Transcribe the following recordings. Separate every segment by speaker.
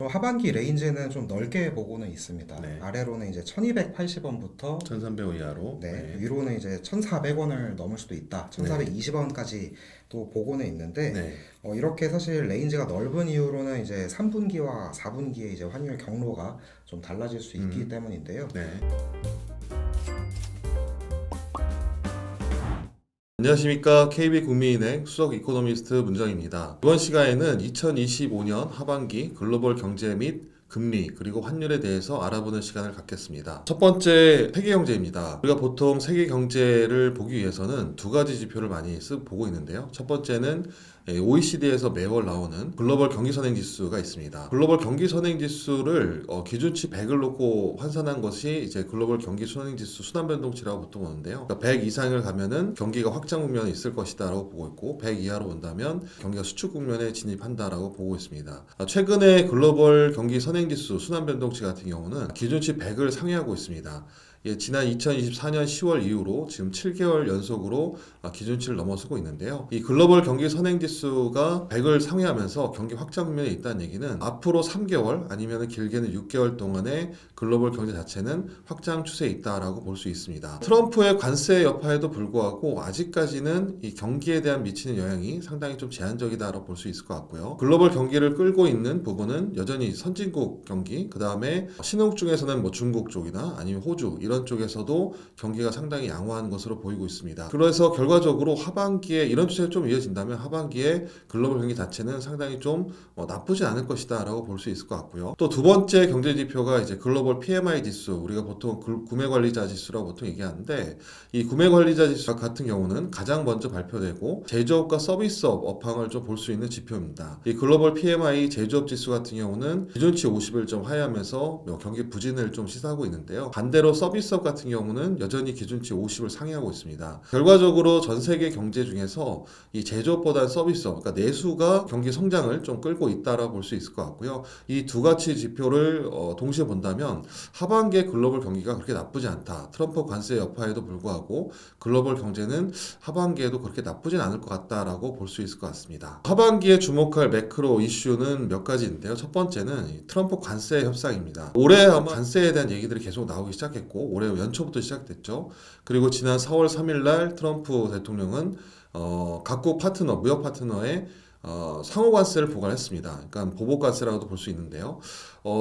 Speaker 1: 하반기 레인지는 좀 넓게 보고는 있습니다.
Speaker 2: 네.
Speaker 1: 아래로는 이제 1280원부터
Speaker 2: 1300원 이하로.
Speaker 1: 네,
Speaker 2: 네.
Speaker 1: 위로는 이제 1400원을 넘을 수도 있다.
Speaker 2: 네.
Speaker 1: 1420원까지 또 보고는 있는데
Speaker 2: 네.
Speaker 1: 이렇게 사실 레인지가 넓은 이유로는 이제 3분기와 4분기의 이제 환율 경로가 좀 달라질 수 있기 때문인데요.
Speaker 2: 네. 안녕하십니까. KB국민은행 수석 이코노미스트 문정입니다. 이번 시간에는 2025년 하반기 글로벌 경제 및 금리 그리고 환율에 대해서 알아보는 시간을 갖겠습니다. 첫 번째 세계 경제입니다. 우리가 보통 세계 경제를 보기 위해서는 두 가지 지표를 많이 보고 있는데요. 첫 번째는 OECD에서 매월 나오는 글로벌 경기 선행 지수가 있습니다. 글로벌 경기 선행 지수를 기준치 100을 놓고 환산한 것이 이제 글로벌 경기 선행 지수 순환 변동치라고 보통 보는데요. 그러니까 100 이상을 가면은 경기가 확장 국면에 있을 것이다라고 보고 있고 100 이하로 온다면 경기가 수축 국면에 진입한다라고 보고 있습니다. 최근에 글로벌 경기 선행 지수 순환 변동치 같은 경우는 기준치 100을 상회하고 있습니다. 지난 2024년 10월 이후로 지금 7개월 연속으로 기준치를 넘어서고 있는데요. 이 글로벌 경기 선행지수가 100을 상회하면서 경기 확장 국면에 있다는 얘기는 앞으로 3개월 아니면 길게는 6개월 동안의 글로벌 경제 자체는 확장 추세에 있다라고 볼 수 있습니다. 트럼프의 관세 여파에도 불구하고 아직까지는 이 경기에 대한 미치는 영향이 상당히 좀 제한적이다라고 볼 수 있을 것 같고요. 글로벌 경기를 끌고 있는 부분은 여전히 선진국 경기, 그 다음에 신흥국 중에서는 뭐 중국 쪽이나 아니면 호주 이런 쪽에서도 경기가 상당히 양호한 것으로 보이고 있습니다. 그래서 결과적으로 하반기에 이런 추세가 좀 이어진다면 하반기에 글로벌 경기 자체는 상당히 좀 나쁘지 않을 것이다 라고 볼 수 있을 것 같고요. 또 두 번째 경제 지표가 이제 글로벌 PMI 지수, 우리가 보통 구매관리자 지수라고 보통 얘기하는데 이 구매관리자 지수 같은 경우는 가장 먼저 발표되고 제조업과 서비스업 업황을 좀 볼 수 있는 지표입니다. 이 글로벌 PMI 제조업 지수 같은 경우는 기준치 50을 좀 하회하면서 경기 부진을 좀 시사하고 있는데요. 반대로 서비스업 같은 경우는 여전히 기준치 50을 상회하고 있습니다. 결과적으로 전 세계 경제 중에서 이 제조업보다 서비스업, 그러니까 내수가 경기 성장을 좀 끌고 있다라고 볼 수 있을 것 같고요. 이 두 가지 지표를 동시에 본다면 하반기에 글로벌 경기가 그렇게 나쁘지 않다. 트럼프 관세 여파에도 불구하고 글로벌 경제는 하반기에도 그렇게 나쁘진 않을 것 같다라고 볼 수 있을 것 같습니다. 하반기에 주목할 매크로 이슈는 몇 가지인데요. 첫 번째는 트럼프 관세 협상입니다. 올해 아마 관세에 대한 얘기들이 계속 나오기 시작했고 올해 연초부터 시작됐죠. 그리고 지난 4월 3일 날 트럼프 대통령은 각국 파트너, 무역 파트너의 상호 관세를 부과했습니다. 그러니까 보복 관세라고도 볼 수 있는데요.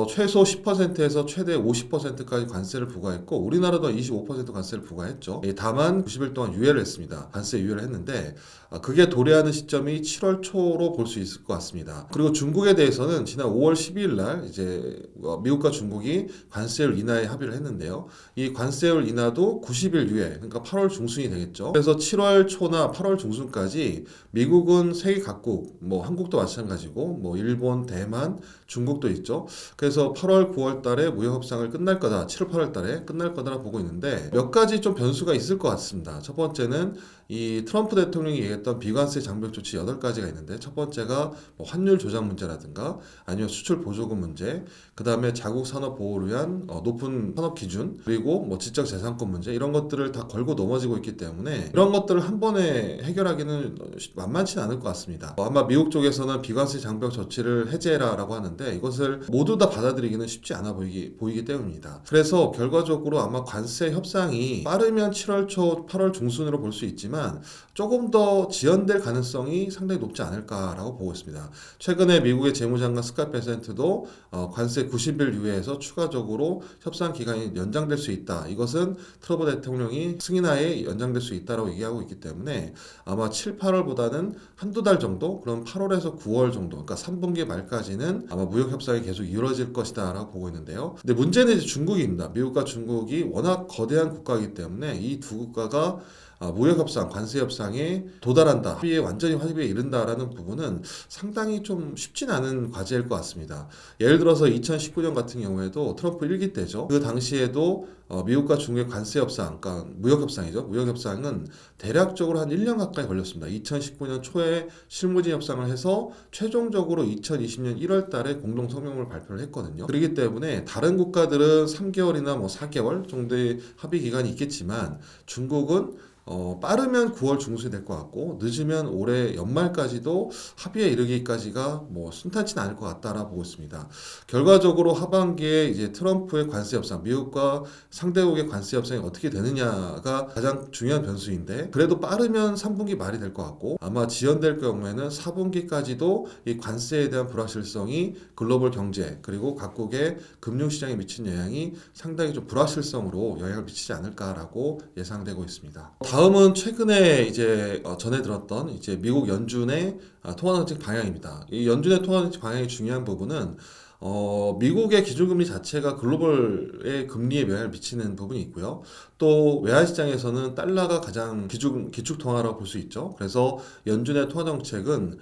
Speaker 2: 최소 10%에서 최대 50%까지 관세를 부과했고 우리나라도 25% 관세를 부과했죠. 다만 90일 동안 유예를 했습니다. 관세 유예를 했는데 그게 도래하는 시점이 7월 초로 볼 수 있을 것 같습니다. 그리고 중국에 대해서는 지난 5월 12일 날 이제 미국과 중국이 관세율 인하에 합의를 했는데요. 이 관세율 인하도 90일 유예, 그러니까 8월 중순이 되겠죠. 그래서 7월 초나 8월 중순까지 미국은 세계 각국, 뭐 한국도 마찬가지고 뭐 일본, 대만, 중국도 있죠. 그래서 8월, 9월 달에 무역 협상을 끝날 거다. 7월, 8월 달에 끝날 거다라고 보고 있는데 몇 가지 좀 변수가 있을 것 같습니다. 첫 번째는 이 트럼프 대통령이 얘기했던 비관세 장벽 조치 8가지가 있는데 첫 번째가 뭐 환율 조작 문제라든가 아니면 수출 보조금 문제, 그 다음에 자국 산업 보호를 위한 높은 산업 기준, 그리고 뭐 지적 재산권 문제 이런 것들을 다 걸고 넘어지고 있기 때문에 이런 것들을 한 번에 해결하기는 만만치는 않을 것 같습니다. 아마 미국 쪽에서는 비관세 장벽 조치를 해제해라라고 하는데 이것을 모두 다 받아들이기는 쉽지 않아 보이기 때문입니다. 그래서 결과적으로 아마 관세 협상이 빠르면 7월 초, 8월 중순으로 볼 수 있지만 조금 더 지연될 가능성이 상당히 높지 않을까라고 보고 있습니다. 최근에 미국의 재무장관 스캇 베센트도 관세 90일 유예에서 추가적으로 협상 기간이 연장될 수 있다. 이것은 트럼프 대통령이 승인하에 연장될 수 있다라고 얘기하고 있기 때문에 아마 7, 8월보다는 한두 달 정도, 그럼 8월에서 9월 정도, 그러니까 3분기 말까지는 아마 무역 협상이 계속 이루어질 것이다라고 보고 있는데요. 근데 문제는 이제 중국입니다. 미국과 중국이 워낙 거대한 국가이기 때문에 이 두 국가가 무역협상, 관세협상에 도달한다, 합의에 완전히 합의에 이른다라는 부분은 상당히 좀 쉽진 않은 과제일 것 같습니다. 예를 들어서 2019년 같은 경우에도 트럼프 1기 때죠. 그 당시에도 미국과 중국의 관세협상, 그러니까 무역협상이죠. 무역협상은 대략적으로 한 1년 가까이 걸렸습니다. 2019년 초에 실무진 협상을 해서 최종적으로 2020년 1월 달에 공동성명을 발표를 했거든요. 그렇기 때문에 다른 국가들은 3개월이나 뭐 4개월 정도의 합의 기간이 있겠지만 중국은 빠르면 9월 중순이 될 것 같고 늦으면 올해 연말까지도 합의에 이르기까지가 뭐 순탄치는 않을 것 같다라고 보고 있습니다. 결과적으로 하반기에 이제 트럼프의 관세 협상, 미국과 상대국의 관세 협상이 어떻게 되느냐가 가장 중요한 변수인데 그래도 빠르면 3분기 말이 될 것 같고 아마 지연될 경우에는 4분기까지도 이 관세에 대한 불확실성이 글로벌 경제 그리고 각국의 금융시장에 미친 영향이 상당히 좀 불확실성으로 영향을 미치지 않을까라고 예상되고 있습니다. 다음은 최근에 이제 전해 들었던 이제 미국 연준의 통화정책 방향입니다. 이 연준의 통화정책 방향의 중요한 부분은 미국의 기준금리 자체가 글로벌의 금리에 영향을 미치는 부분이 있고요. 또 외환시장에서는 달러가 가장 기축통화라고 볼 수 있죠. 그래서 연준의 통화정책은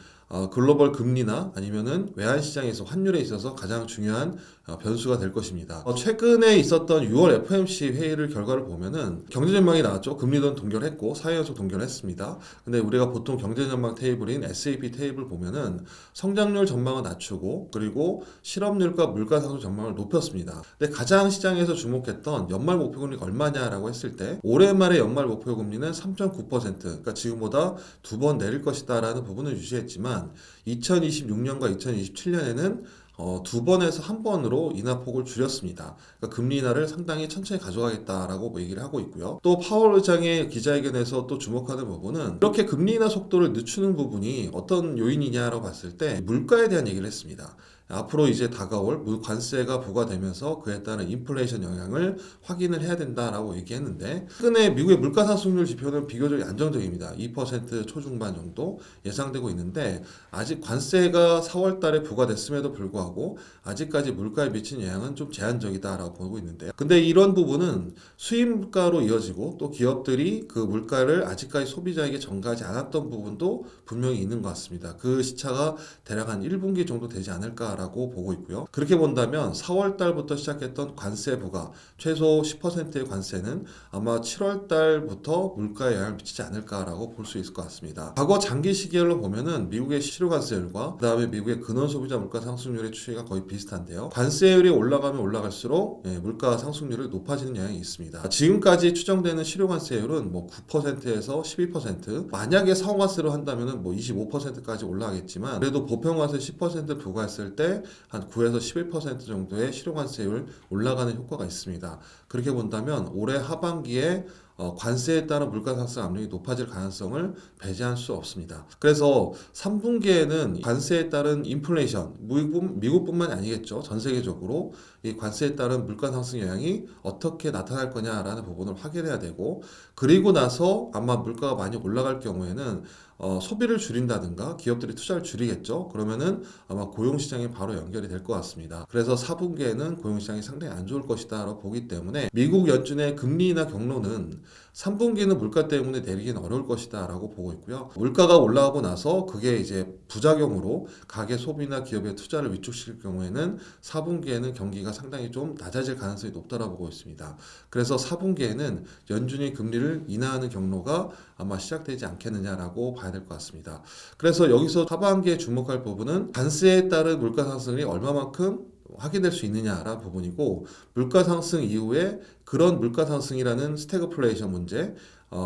Speaker 2: 글로벌 금리나 아니면은 외환시장에서 환율에 있어서 가장 중요한 변수가 될 것입니다. 최근에 있었던 6월 FOMC 회의를 결과를 보면은 경제 전망이 나왔죠. 금리는 동결했고 4회 연속 동결했습니다. 근데 우리가 보통 경제 전망 테이블인 SAP 테이블 보면은 성장률 전망을 낮추고 그리고 실업률과 물가 상승 전망을 높였습니다. 근데 가장 시장에서 주목했던 연말 목표 금리가 얼마냐라고 했을 때 올해 말의 연말 목표 금리는 3.9%, 그러니까 지금보다 2번 내릴 것이다라는 부분을 유지했지만 2026년과 2027년에는 2번에서 1번으로 인하폭을 줄였습니다. 그러니까 금리 인하를 상당히 천천히 가져가겠다라고 얘기를 하고 있고요. 또 파월 의장의 기자회견에서 또 주목하는 부분은 이렇게 금리 인하 속도를 늦추는 부분이 어떤 요인이냐라고 봤을 때 물가에 대한 얘기를 했습니다. 앞으로 이제 다가올 관세가 부과되면서 그에 따른 인플레이션 영향을 확인을 해야 된다라고 얘기했는데 최근에 미국의 물가 상승률 지표는 비교적 안정적입니다. 2% 초중반 정도 예상되고 있는데 아직 관세가 4월 달에 부과됐음에도 불구하고 아직까지 물가에 미친 영향은 좀 제한적이다라고 보고 있는데요. 근데 이런 부분은 수입 물가로 이어지고 또 기업들이 그 물가를 아직까지 소비자에게 전가하지 않았던 부분도 분명히 있는 것 같습니다. 그 시차가 대략 한 1분기 정도 되지 않을까 라고 보고 있고요. 그렇게 본다면 4월 달부터 시작했던 관세 부과 최소 10%의 관세는 아마 7월 달부터 물가에 영향을 미치지 않을까라고 볼 수 있을 것 같습니다. 과거 장기 시계열로 보면은 미국의 실효 관세율과 그다음에 미국의 근원 소비자 물가 상승률의 추이가 거의 비슷한데요. 관세율이 올라가면 올라갈수록 물가 상승률이 높아지는 영향이 있습니다. 지금까지 추정되는 실효 관세율은 뭐 9%에서 12%, 만약에 상호관세로 한다면은 뭐 25%까지 올라가겠지만 그래도 보편관세 10% 부과했을 때 한 9에서 11% 정도의 실효관세율 올라가는 효과가 있습니다. 그렇게 본다면 올해 하반기에 관세에 따른 물가 상승 압력이 높아질 가능성을 배제할 수 없습니다. 그래서 3분기에는 관세에 따른 인플레이션, 미국뿐만이 아니겠죠. 전 세계적으로 이 관세에 따른 물가 상승 영향이 어떻게 나타날 거냐라는 부분을 확인해야 되고 그리고 나서 아마 물가가 많이 올라갈 경우에는 소비를 줄인다든가 기업들이 투자를 줄이겠죠. 그러면은 아마 고용시장에 바로 연결이 될 것 같습니다. 그래서 4분기에는 고용시장이 상당히 안 좋을 것이다 라고 보기 때문에 미국 연준의 금리 인하 경로는 3분기는 물가 때문에 내리기는 어려울 것이다 라고 보고 있고요. 물가가 올라가고 나서 그게 이제 부작용으로 가계 소비나 기업의 투자를 위축시킬 경우에는 4분기에는 경기가 상당히 좀 낮아질 가능성이 높다라고 보고 있습니다. 그래서 4분기에는 연준이 금리를 인하하는 경로가 아마 시작되지 않겠느냐라고 봐야 될 것 같습니다. 그래서 여기서 하반기에 주목할 부분은 관세에 따른 물가 상승이 얼마만큼 확인될 수 있느냐라는 부분이고 물가 상승 이후에 그런 물가 상승이라는 스태그플레이션 문제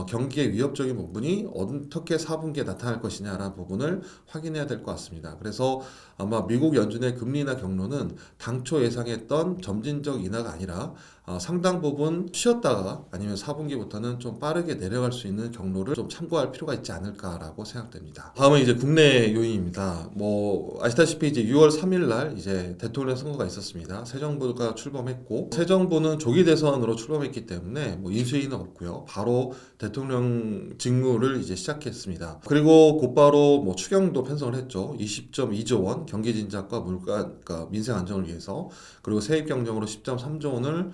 Speaker 2: 경기의 위협적인 부분이 어떻게 4분기에 나타날 것이냐라는 부분을 확인해야 될 것 같습니다. 그래서 아마 미국 연준의 금리 인하 경로는 당초 예상했던 점진적 인하가 아니라 상당 부분 쉬었다가 아니면 4분기부터는 좀 빠르게 내려갈 수 있는 경로를 좀 참고할 필요가 있지 않을까라고 생각됩니다. 다음은 이제 국내 요인입니다. 뭐 아시다시피 이제 6월 3일 날 이제 대통령 선거가 있었습니다. 새 정부가 출범했고 새 정부는 조기 대선으로 출범했기 때문에 뭐 인수위는 없고요. 바로 대통령 직무를 이제 시작했습니다. 그리고 곧바로 뭐 추경도 편성을 했죠. 20.2조 원 경기 진작과 물가, 그러니까 민생 안정을 위해서 그리고 세입 경정으로 10.3조 원을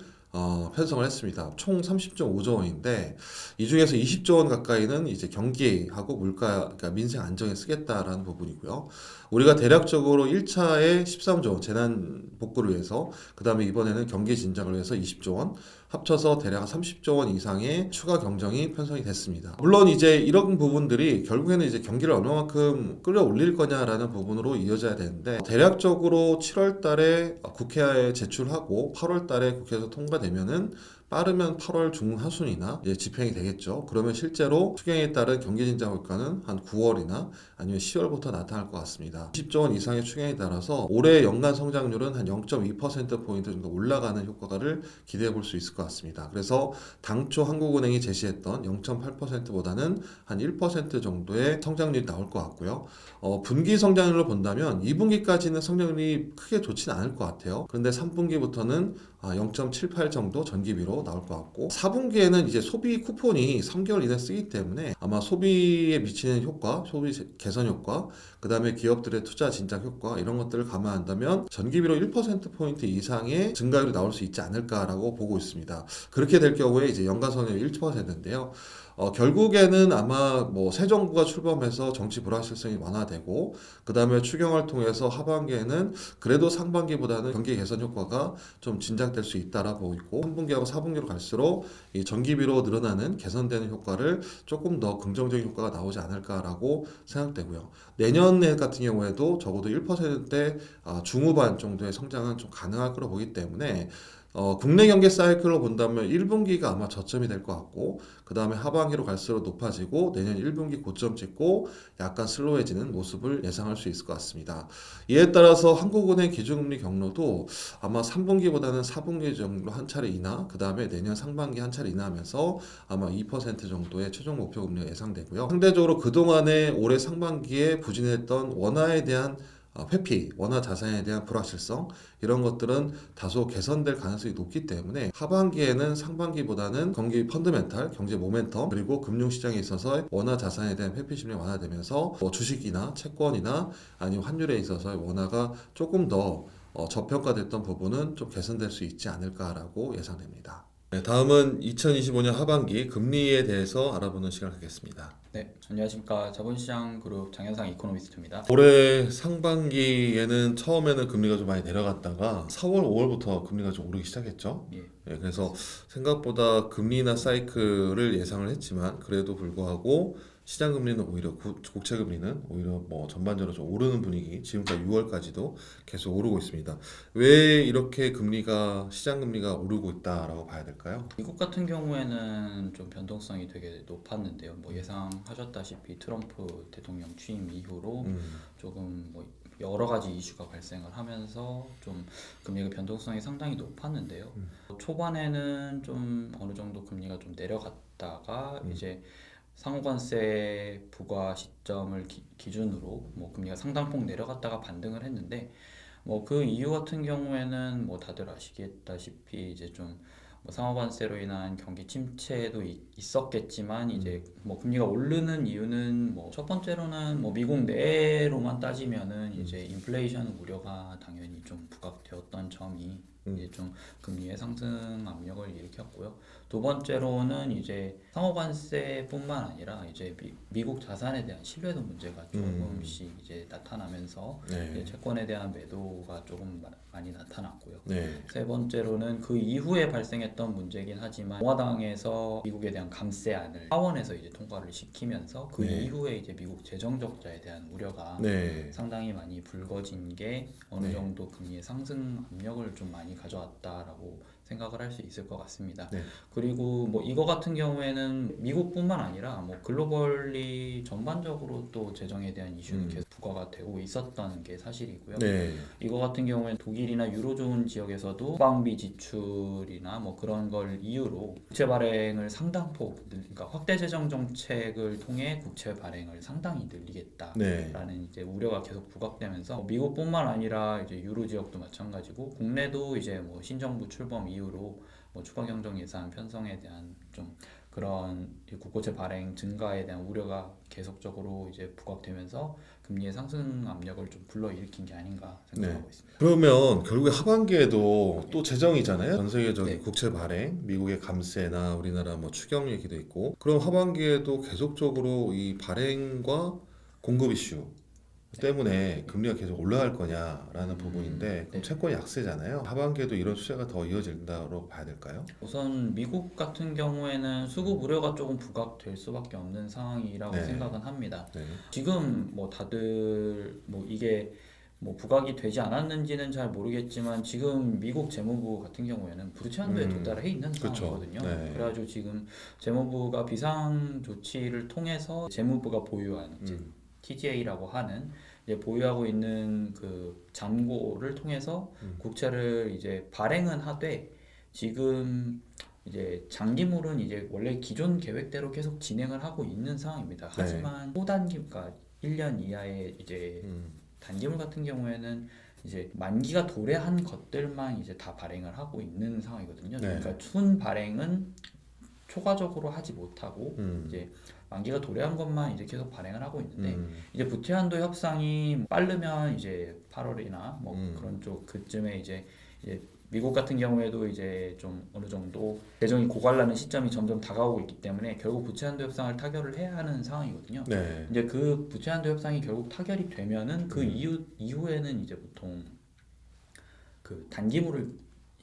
Speaker 2: 편성을 했습니다. 총 30.5조 원인데 이 중에서 20조 원 가까이는 이제 경기하고 물가, 그러니까 민생 안정에 쓰겠다라는 부분이고요. 우리가 대략적으로 1차에 13조 원 재난 복구를 위해서 그 다음에 이번에는 경기 진작을 위해서 20조 원 합쳐서 대략 30조 원 이상의 추가 경정이 편성이 됐습니다. 물론 이제 이런 부분들이 결국에는 이제 경기를 얼마만큼 끌어올릴 거냐라는 부분으로 이어져야 되는데 대략적으로 7월 달에 국회에 제출하고 8월 달에 국회에서 통과되면은 빠르면 8월 중하순이나 이제 집행이 되겠죠. 그러면 실제로 추경에 따른 경기 진정 효과는 한 9월이나 아니면 10월부터 나타날 것 같습니다. 10조 원 이상의 추경에 따라서 올해 연간 성장률은 한 0.2%포인트 정도 올라가는 효과를 기대해 볼 수 있을 것 같습니다. 그래서 당초 한국은행이 제시했던 0.8%보다는 한 1% 정도의 성장률이 나올 것 같고요. 분기 성장률로 본다면 2분기까지는 성장률이 크게 좋지는 않을 것 같아요. 그런데 3분기부터는 0.78 정도 전기비로 나올 것 같고 4분기에는 이제 소비 쿠폰이 3개월 이내 쓰기 때문에 아마 소비에 미치는 효과, 소비 개선 효과, 그 다음에 기업들의 투자 진작 효과 이런 것들을 감안한다면 전기비로 1%포인트 이상의 증가율이 나올 수 있지 않을까라고 보고 있습니다. 그렇게 될 경우에 이제 연간 성장률 1%인데요. 결국에는 아마 뭐 새 정부가 출범해서 정치 불확실성이 완화되고 그 다음에 추경을 통해서 하반기에는 그래도 상반기보다는 경기 개선 효과가 좀 진작될 수 있다라고 보고 있고 3분기하고 4분기로 갈수록 이 전기비로 늘어나는 개선되는 효과를 조금 더 긍정적인 효과가 나오지 않을까라고 생각되고요. 내년 같은 경우에도 적어도 1%대 중후반 정도의 성장은 좀 가능할 거로 보기 때문에 국내 경제 사이클로 본다면 1분기가 아마 저점이 될 것 같고 그 다음에 하반기로 갈수록 높아지고 내년 1분기 고점 찍고 약간 슬로해지는 모습을 예상할 수 있을 것 같습니다. 이에 따라서 한국은행 기준금리 경로도 아마 3분기보다는 4분기 정도 한 차례 인하 그 다음에 내년 상반기 한 차례 인하하면서 아마 2% 정도의 최종 목표 금리가 예상되고요. 상대적으로 그동안에 올해 상반기에 부진했던 원화에 대한 회피, 원화 자산에 대한 불확실성 이런 것들은 다소 개선될 가능성이 높기 때문에 하반기에는 상반기보다는 경기 펀드멘탈, 경제 모멘텀 그리고 금융시장에 있어서 원화 자산에 대한 회피 심리 완화되면서 뭐 주식이나 채권이나 아니면 환율에 있어서 원화가 조금 더 저평가됐던 부분은 좀 개선될 수 있지 않을까라고 예상됩니다. 네, 다음은 2025년 하반기 금리에 대해서 알아보는 시간을 갖겠습니다.
Speaker 3: 네, 안녕하십니까. 자본시장 그룹 장현상 이코노미스트입니다.
Speaker 2: 올해 상반기에는 처음에는 금리가 좀 많이 내려갔다가 4월, 5월부터 금리가 좀 오르기 시작했죠.
Speaker 3: 예,
Speaker 2: 네, 그래서 생각보다 금리나 사이클을 예상을 했지만 그래도 불구하고 시장 금리는 오히려 국채 금리는 오히려 뭐 전반적으로 좀 오르는 분위기 지금까지 6월까지도 계속 오르고 있습니다. 왜 이렇게 금리가 시장 금리가 오르고 있다라고 봐야 될까요?
Speaker 3: 미국 같은 경우에는 좀 변동성이 되게 높았는데요. 뭐 예상하셨다시피 트럼프 대통령 취임 이후로 조금 뭐 여러 가지 이슈가 발생을 하면서 좀 금리가 변동성이 상당히 높았는데요. 초반에는 좀 어느 정도 금리가 좀 내려갔다가 이제 상호관세 부과 시점을 기준으로 뭐 금리가 상당폭 내려갔다가 반등을 했는데 뭐 그 이유 같은 경우에는 뭐 다들 아시겠다시피 이제 좀 뭐 상호관세로 인한 경기 침체도 있었겠지만 이제 뭐 금리가 오르는 이유는 뭐 첫 번째로는 뭐 미국 내로만 따지면은 이제 인플레이션 우려가 당연히 좀 부각되었던 점이 이제 좀 금리의 상승 압력을 일으켰고요. 두 번째로는 이제 상호관세뿐만 아니라 이제 미국 자산에 대한 신뢰도 문제가 조금씩 이제 나타나면서
Speaker 2: 네.
Speaker 3: 이제 채권에 대한 매도가 조금 많이 나타났고요.
Speaker 2: 네.
Speaker 3: 세 번째로는 그 이후에 발생했던 문제긴 하지만 공화당에서 미국에 대한 감세안을 하원에서 이제 통과를 시키면서 그
Speaker 2: 네.
Speaker 3: 이후에 이제 미국 재정 적자에 대한 우려가
Speaker 2: 네.
Speaker 3: 상당히 많이 불거진 게 어느
Speaker 2: 네.
Speaker 3: 정도 금리의 상승 압력을 좀 많이 가져왔다라고 생각을 할 수 있을 것 같습니다.
Speaker 2: 네.
Speaker 3: 그리고 뭐 이거 같은 경우에는 미국뿐만 아니라 뭐 글로벌리 전반적으로 또 재정에 대한 이슈는 계속 부과가 되고 있었던 게 사실이고요.
Speaker 2: 네.
Speaker 3: 이거 같은 경우에는 독일이나 유로존 지역에서도 국방비 지출이나 뭐 그런 걸 이유로 국채 발행을 상당폭 그러니까 확대 재정 정책을 통해 국채 발행을 상당히 늘리겠다라는
Speaker 2: 네.
Speaker 3: 이제 우려가 계속 부각되면서 미국뿐만 아니라 이제 유로 지역도 마찬가지고 국내도 이제 뭐 신정부 출범 이후로 뭐 추가 경정 예산 편성에 대한 좀 그런 국고채 발행 증가에 대한 우려가 계속적으로 이제 부각되면서 금리의 상승 압력을 좀 불러일으킨 게 아닌가 생각하고 있습니다.
Speaker 2: 그러면 결국에 하반기에도 또 재정이잖아요. 전 세계적인
Speaker 3: 네.
Speaker 2: 국채 발행, 미국의 감세나 우리나라 뭐 추경 얘기도 있고. 그럼 하반기에도 계속적으로 이 발행과 공급 이슈 때문에 금리가 계속 올라갈 거냐라는 부분인데 그럼
Speaker 3: 네.
Speaker 2: 채권이 약세잖아요. 하반기에도 이런 추세가 더 이어진다고 봐야 될까요?
Speaker 3: 우선 미국 같은 경우에는 수급 우려가 조금 부각될 수밖에 없는 상황이라고
Speaker 2: 네.
Speaker 3: 생각은 합니다.
Speaker 2: 네.
Speaker 3: 지금 뭐 다들 뭐 이게 뭐 부각이 되지 않았는지는 잘 모르겠지만 지금 미국 재무부 같은 경우에는 부채 한도에 도달해 있는
Speaker 2: 그쵸.
Speaker 3: 상황이거든요.
Speaker 2: 네.
Speaker 3: 그래가지고 지금 재무부가 비상 조치를 통해서 재무부가 보유한 이제 TGA라고 하는 이제 보유하고 있는 그 잔고를 통해서 국채를 이제 발행은 하되 지금 이제 장기물은 이제 원래 기존 계획대로 계속 진행을 하고 있는 상황입니다. 하지만 초단기, 그러니까 1년 이하의 이제 단기물 같은 경우에는 이제 만기가 도래한 것들만 이제 다 발행을 하고 있는 상황이거든요.
Speaker 2: 네.
Speaker 3: 그러니까 순 발행은 초과적으로 하지 못하고 이제 만기가 도래한 것만 이제 계속 발행을 하고 있는데 이제 부채 한도 협상이 빠르면 이제 8월이나 뭐 그런 쪽 그쯤에 이제 미국 같은 경우에도 이제 좀 어느 정도 재정이 고갈나는 시점이 점점 다가오고 있기 때문에 결국 부채 한도 협상을 타결을 해야 하는 상황이거든요.
Speaker 2: 네.
Speaker 3: 이제 그 부채 한도 협상이 결국 타결이 되면은 그 이후에는 이제 보통 그 단기물을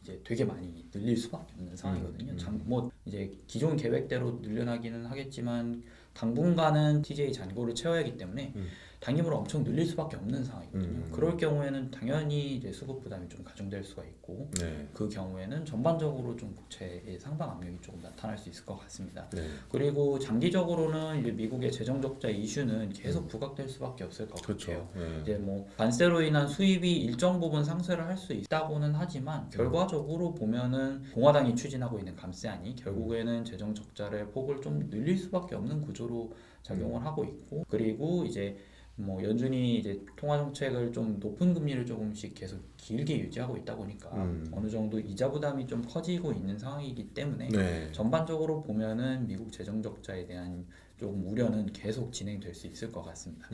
Speaker 3: 이제 되게 많이 늘릴 수밖에 없는 상황이거든요. 뭐 이제 기존 계획대로 늘려나기는 하겠지만 당분간은 TJ 잔고를 채워야 하기 때문에 단기물을 엄청 늘릴 수밖에 없는 상황이거든요. 그럴 경우에는 당연히 이제 수급 부담이 좀 가중될 수가 있고
Speaker 2: 네.
Speaker 3: 그 경우에는 전반적으로 좀 국채의 상방 압력이 조금 나타날 수 있을 것 같습니다.
Speaker 2: 네.
Speaker 3: 그리고 장기적으로는 이제 미국의 재정 적자 이슈는 계속 부각될 수밖에 없을 것
Speaker 2: 그렇죠.
Speaker 3: 같아요.
Speaker 2: 네.
Speaker 3: 이제 뭐 관세로 인한 수입이 일정 부분 상쇄를 할 수 있다고는 하지만 결과적으로 보면은 공화당이 추진하고 있는 감세안이 결국에는 재정 적자를 폭을 좀 늘릴 수밖에 없는 구조로 작용을 하고 있고 그리고 이제 뭐 연준이 이제 통화 정책을 좀 높은 금리를 조금씩 계속 길게 유지하고 있다 보니까 어느 정도 이자 부담이 좀 커지고 있는 상황이기 때문에
Speaker 2: 네.
Speaker 3: 전반적으로 보면은 미국 재정 적자에 대한 조금 우려는 계속 진행될 수 있을 것 같습니다.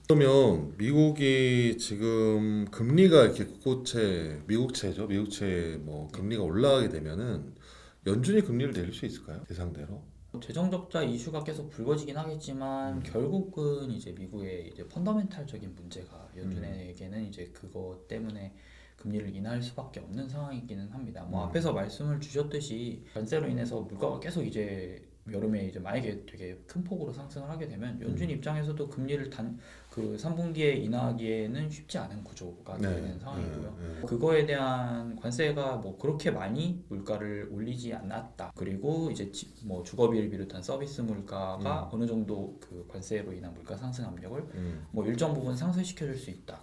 Speaker 2: 그러면 미국이 지금 금리가 이렇게 국고채, 미국채죠. 미국채 뭐 금리가 올라가게 되면은 연준이 금리를 내릴 수 있을까요? 예상대로?
Speaker 3: 재정 적자 이슈가 계속 불거지긴 하겠지만 결국은 이제 미국의 이제 펀더멘탈적인 문제가 연준에게는 이제 그것 때문에 금리를 인하할 수밖에 없는 상황이기는 합니다. 뭐 앞에서 말씀을 주셨듯이 관세로 인해서 물가가 계속 이제 여름에 이제 만약에 되게 큰 폭으로 상승을 하게 되면 연준 입장에서도 금리를 그 3분기에 인하하기에는 쉽지 않은 구조가 되는 상황이고요. 그거에 대한 관세가 뭐 그렇게 많이 물가를 올리지 않았다. 그리고 이제 뭐 주거비를 비롯한 서비스 물가가 어느 정도 그 관세로 인한 물가 상승 압력을 뭐 일정 부분 상쇄시켜줄 수 있다.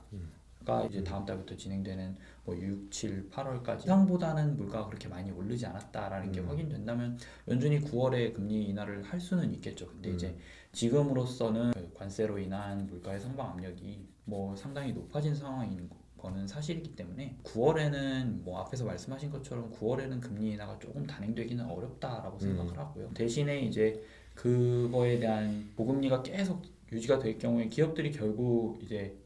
Speaker 3: 가 이제 다음 달부터 진행되는 뭐 6, 7, 8월까지 예상보다는 물가가 그렇게 많이 오르지 않았다라는 게 확인된다면 연준이 9월에 금리 인하를 할 수는 있겠죠. 근데 이제 지금으로서는 그 관세로 인한 물가의 상방 압력이 뭐 상당히 높아진 상황인 거는 사실이기 때문에 9월에는 뭐 앞에서 말씀하신 것처럼 9월에는 금리 인하가 조금 단행되기는 어렵다라고 생각을 하고요. 대신에 이제 그거에 대한 보금리가 계속 유지가 될 경우에 기업들이 결국 이제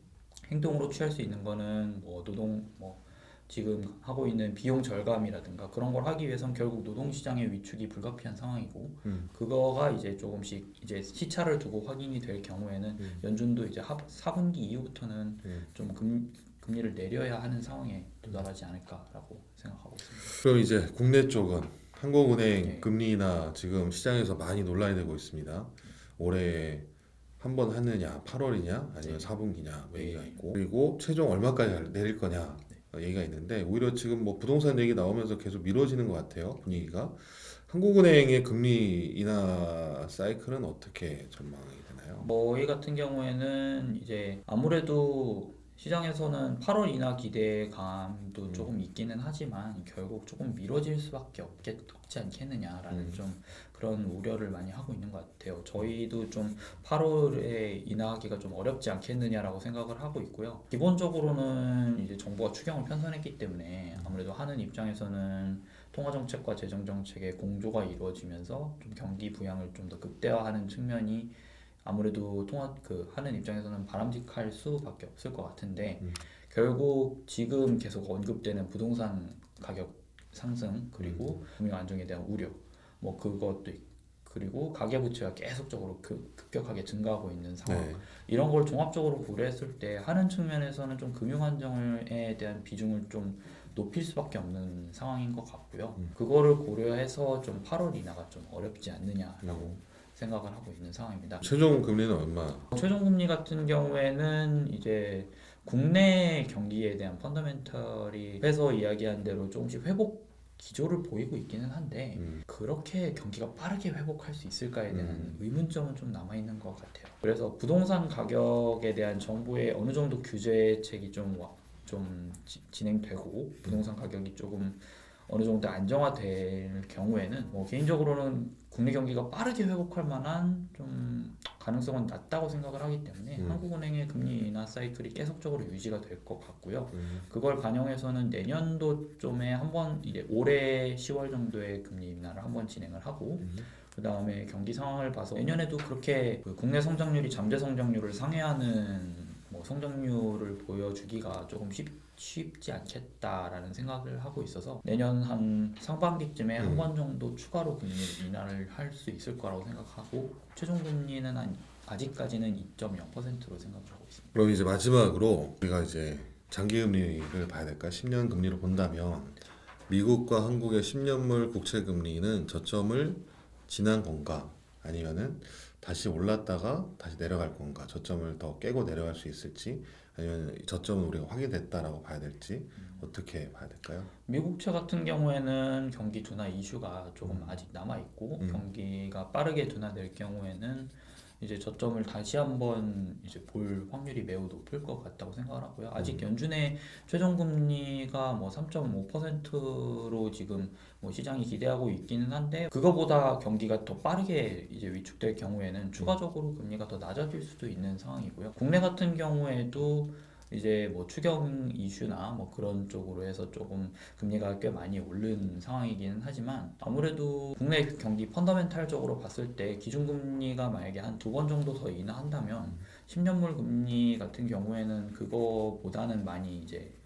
Speaker 3: 행동으로 취할 수 있는 거는 뭐 노동 뭐 지금 하고 있는 비용 절감이라든가 그런 걸 하기 위해선 결국 노동 시장의 위축이 불가피한 상황이고 그거가 이제 조금씩 이제 시차를 두고 확인이 될 경우에는 연준도 이제 4분기 이후부터는 좀 금리를 내려야 하는 상황에 도달하지 않을까라고 생각하고 있습니다.
Speaker 2: 그럼 이제 국내 쪽은 한국은행
Speaker 3: 네.
Speaker 2: 금리 인하 지금 시장에서 많이 논란이 되고 있습니다. 올해 한 번 하느냐, 8월이냐, 아니면 4분기냐 얘기가 있고 그리고 최종 얼마까지 내릴 거냐 얘기가 있는데 오히려 지금 뭐 부동산 얘기 나오면서 계속 미뤄지는 것 같아요 분위기가. 한국은행의 금리 인하 사이클은 어떻게 전망이 되나요?
Speaker 3: 저희 같은 경우에는 이제 아무래도 시장에서는 8월 인하 기대감도 조금 있기는 하지만 결국 조금 미뤄질 수밖에 없지 않겠느냐라는 좀 그런 우려를 많이 하고 있는 것 같아요. 저희도 좀 8월에 인하하기가 좀 어렵지 않겠느냐라고 생각을 하고 있고요. 기본적으로는 이제 정부가 추경을 편성했기 때문에 아무래도 하는 입장에서는 통화정책과 재정정책의 공조가 이루어지면서 좀 경기 부양을 좀 더 극대화하는 측면이 아무래도 하는 입장에서는 바람직할 수밖에 없을 것 같은데 결국 지금 계속 언급되는 부동산 가격 상승 그리고 금융 안정에 대한 우려 뭐 그것도 그리고 가계부채가 계속적으로 급격하게 증가하고 있는 상황 이런 걸 종합적으로 고려했을 때 하는 측면에서는 좀 금융 안정에 대한 비중을 좀 높일 수밖에 없는 상황인 것 같고요. 그거를 고려해서 좀 8월 인하가 좀 어렵지 않느냐라고 생각을 하고 있는 상황입니다.
Speaker 2: 최종 금리는 얼마?
Speaker 3: 최종 금리 같은 경우에는 이제 국내 경기에 대한 펀더멘털이 앞에서 이야기한 대로 조금씩 회복 기조를 보이고 있기는 한데 그렇게 경기가 빠르게 회복할 수 있을까에 대한 의문점은 좀 남아있는 것 같아요. 그래서 부동산 가격에 대한 정부의 어느 정도 규제책이 좀 진행되고 부동산 가격이 조금 어느 정도 안정화될 경우에는 뭐 개인적으로는 국내 경기가 빠르게 회복할 만한 좀 가능성은 낮다고 생각을 하기 때문에 한국은행의 금리 인하 사이클이 계속적으로 유지가 될 것 같고요. 그걸 반영해서는 내년도쯤에 한번 이제 올해 10월 정도에 금리 인하를 한번 진행을 하고 그 다음에 경기 상황을 봐서 내년에도 그렇게 그 국내 성장률이 잠재 성장률을 상회하는 뭐 성장률을 보여주기가 조금 쉽지 않겠다라는 생각을 하고 있어서 내년 한 상반기쯤에 한 번 정도 추가로 금리 인하를 할 수 있을 거라고 생각하고 최종 금리는 아직까지는 2.0%로 생각을 하고 있습니다.
Speaker 2: 그럼 이제 마지막으로 우리가 이제 장기 금리를 봐야 될까? 10년 금리로 본다면 미국과 한국의 10년물 국채 금리는 저점을 지난 건가? 아니면은 다시 올랐다가 다시 내려갈 건가? 저점을 더 깨고 내려갈 수 있을지 아니면 저점은 우리가 확인됐다라고 봐야 될지 어떻게 봐야 될까요?
Speaker 3: 미국채 같은 경우에는 경기 둔화 이슈가 조금 아직 남아 있고 경기가 빠르게 둔화될 경우에는 이제 저점을 다시 한번 이제 볼 확률이 매우 높을 것 같다고 생각을 하고요. 아직 연준의 최종 금리가 뭐 3.5%로 지금 뭐 시장이 기대하고 있기는 한데 그거보다 경기가 더 빠르게 이제 위축될 경우에는 추가적으로 금리가 더 낮아질 수도 있는 상황이고요. 국내 같은 경우에도 이제 뭐 추경 이슈나 뭐 그런 쪽으로 해서 조금 금리가 꽤 많이 오른 상황이기는 하지만 아무래도 국내 경기 펀더멘탈적으로 봤을 때 기준금리가 만약에 한 2번 정도 더 인하한다면 10년물 금리 같은 경우에는 그거보다는 많이 이제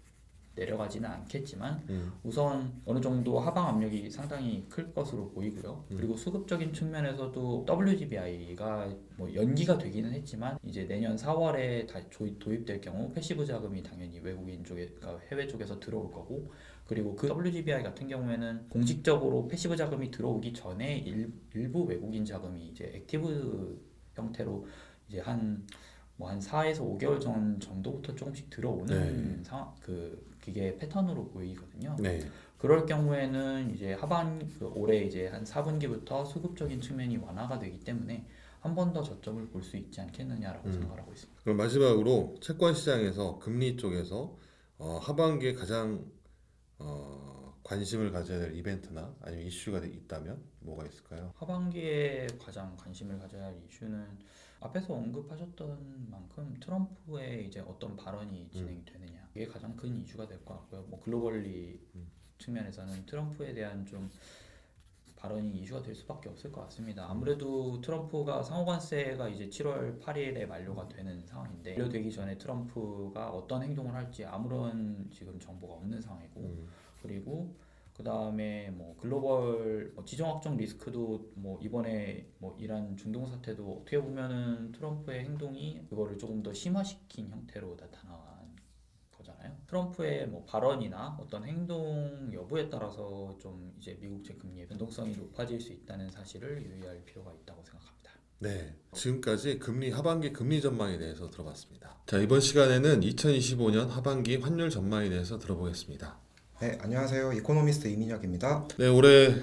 Speaker 3: 내려가지는 않겠지만 우선 어느 정도 하방 압력이 상당히 클 것으로 보이고요. 그리고 수급적인 측면에서도 WGBI가 뭐 연기가 되기는 했지만 이제 내년 4월에 도입될 경우 패시브 자금이 당연히 외국인 쪽에 그러니까 해외 쪽에서 들어올 거고 그리고 그 WGBI 같은 경우에는 공식적으로 패시브 자금이 들어오기 전에 일부 외국인 자금이 이제 액티브 형태로 이제 한 4에서 5개월 전 정도부터 조금씩 들어오는 그게 패턴으로 보이거든요.
Speaker 2: 네.
Speaker 3: 그럴 경우에는 이제 올해 이제 한 4분기부터 수급적인 측면이 완화가 되기 때문에 한 번 더 저점을 볼 수 있지 않겠느냐라고 생각을 하고 있습니다.
Speaker 2: 그럼 마지막으로 채권 시장에서 금리 쪽에서 하반기에 가장 관심을 가져야 될 이벤트나 아니면 이슈가 있다면 뭐가 있을까요?
Speaker 3: 하반기에 가장 관심을 가져야 할 이슈는 앞에서 언급하셨던 만큼 트럼프의 이제 어떤 발언이 진행이 되느냐 이게 가장 큰 이슈가 될 것 같고요. 뭐 글로벌리 측면에서는 트럼프에 대한 좀 발언이 이슈가 될 수밖에 없을 것 같습니다. 아무래도 트럼프가 상호관세가 이제 7월 8일에 만료가 되는 상황인데 만료되기 전에 트럼프가 어떤 행동을 할지 아무런 지금 정보가 없는 상황이고 그리고 그 다음에 뭐 글로벌 지정학적 리스크도 뭐 이번에 뭐 이란 중동 사태도 어떻게 보면은 트럼프의 행동이 그거를 조금 더 심화시킨 형태로 나타난 거잖아요. 트럼프의 뭐 발언이나 어떤 행동 여부에 따라서 좀 이제 미국채 금리의 변동성이 높아질 수 있다는 사실을 유의할 필요가 있다고 생각합니다.
Speaker 2: 네, 지금까지 하반기 금리 전망에 대해서 들어봤습니다. 자, 이번 시간에는 2025년 하반기 환율 전망에 대해서 들어보겠습니다.
Speaker 1: 네, 안녕하세요. 이코노미스트 이민혁입니다.
Speaker 2: 네, 올해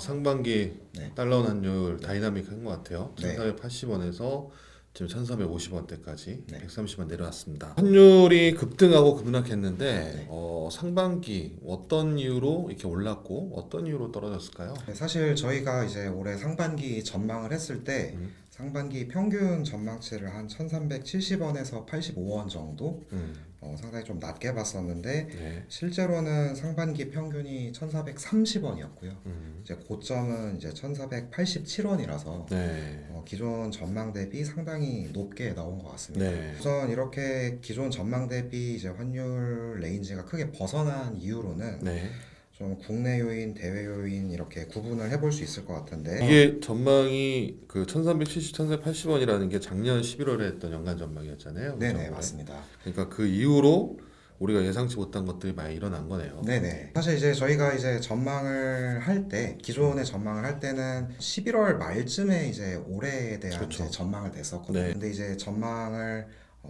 Speaker 2: 상반기
Speaker 1: 네.
Speaker 2: 달러원 환율 다이나믹한 것 같아요.
Speaker 1: 네.
Speaker 2: 1480원에서 지금 1450원대까지
Speaker 1: 네.
Speaker 2: 130원 내려왔습니다. 환율이 급등하고 급락했는데
Speaker 1: 네.
Speaker 2: 상반기 어떤 이유로 이렇게 올랐고 어떤 이유로 떨어졌을까요?
Speaker 1: 네, 사실 저희가 이제 올해 상반기 전망을 했을 때 상반기 평균 전망치를 한 1370원에서 85원 정도 상당히 좀 낮게 봤었는데
Speaker 2: 네.
Speaker 1: 실제로는 상반기 평균이 1430원이었고요. 이제 고점은 이제 1487원이라서
Speaker 2: 네.
Speaker 1: 기존 전망 대비 상당히 높게 나온 것 같습니다.
Speaker 2: 네.
Speaker 1: 우선 이렇게 기존 전망 대비 이제 환율 레인지가 크게 벗어난 이유로는
Speaker 2: 네.
Speaker 1: 좀 국내 요인, 대외 요인 이렇게 구분을 해볼 수 있을 것 같은데
Speaker 2: 이게 전망이 그 1370, 1480원이라는 게 작년 11월에 했던 연간 전망이었잖아요.
Speaker 1: 네네
Speaker 2: 그죠?
Speaker 1: 맞습니다.
Speaker 2: 그러니까 그 이후로 우리가 예상치 못한 것들이 많이 일어난 거네요.
Speaker 1: 네네. 사실 이제 저희가 이제 전망을 할 때 기존의 전망을 할 때는 11월 말쯤에 이제 올해에 대한
Speaker 2: 그렇죠.
Speaker 1: 이제 전망을 냈었거든요.
Speaker 2: 네.
Speaker 1: 근데 이제 전망을